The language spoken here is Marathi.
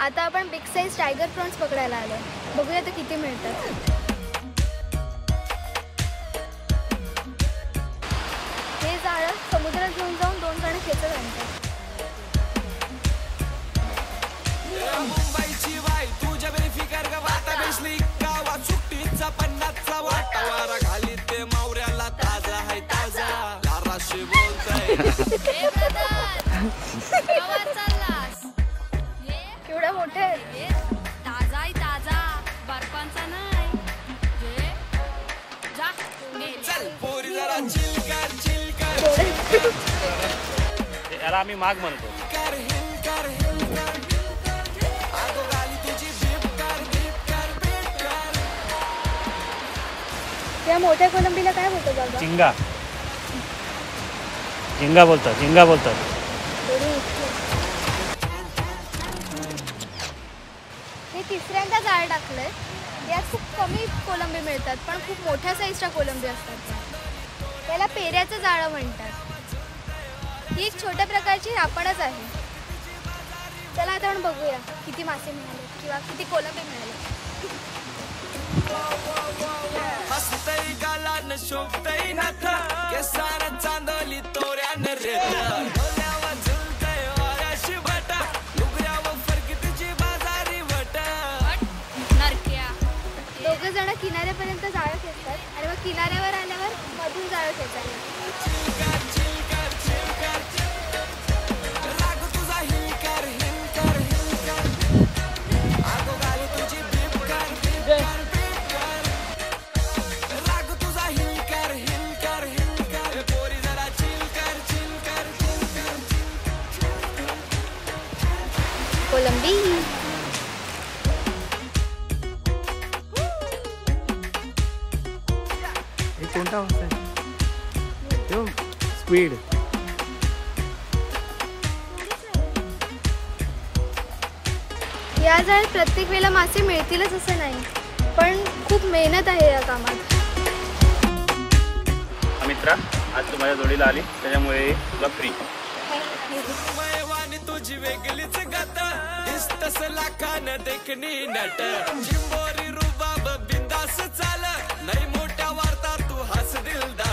आता आपण बिग साइज टायगर प्रॉन्स पकडायला आलो. बघूया तर किती मिळतात. हे जाळं समुद्रात घेऊन जाऊन 2 जण खेचत आणतात. मुंबईची बाई तुझ्या बेफिकर गावात बसली गावात सुट्टीचा 50चा वाटावारा घाली ते मावऱ्याला ताजा आहे ताजा लाराशी बोलतय. हे ब्रदर गावात चाललास केवढा मोठा आहे. ताजा आहे ताजा बर्फांचा नाही. हे जा चल पोरी जरा चिल कर याला आम्ही माग म्हणतो. कर हिल कर हिल कर आगो गाली तुझी बीप कर बीप कर. त्या मोठ्या कोलंबीला काय बोलतात बाबा? झिंगा. झिंगा बोलतात. झिंगा बोलतात. हे तिसऱ्यांदा जाळ टाकलंय. यात खूप कमी कोलंबी मिळतात पण खूप मोठ्या साईजच्या कोलंबी असतात. त्याला पेऱ्याचं जाळं म्हणतात. ही एक छोट्या प्रकारची रापणच आहे. चला आता आपण बघूया किती मासे मिळाले किंवा किती कोलंबी मिळाले. हसतई गालान शोभतई नाथ केसार चांदोली तोऱ्यान रेत डोल्यावर झुलतय वाऱ्याशी भटा डुगऱ्यावर फरकीतची बाजारी भटा. नरक्या. 2 जण किनाऱ्यापर्यंत जाळं खेचतात आणि मग किनाऱ्यावर आल्यावर मधून जाळं खेचायला. राग तुझा हिल कर हिल कर हिल कर आगो गाली तुझी बीप कर बीप कर. राग तुझा हिल कर हिल कर हिल कर पोरी जरा चिल कर चिल कर चिल कर. कोलंबी हे कोणता होता? स्पीड. या जाळ्यात प्रत्येक वेळेला मासे मिळतीलच असं नाही पण खूप मेहनत आहे या कामात. मित्रा आज तू माझ्या जोडीला आली त्याच्यामुळे तुला फ्री. वयवानी तुझी वेगळीच गत दिसतस लाखान देखणी नट चिंबोरी रुबाब बिंदास चाल नाही मोठ्या वार्ता तू हस दिलदार.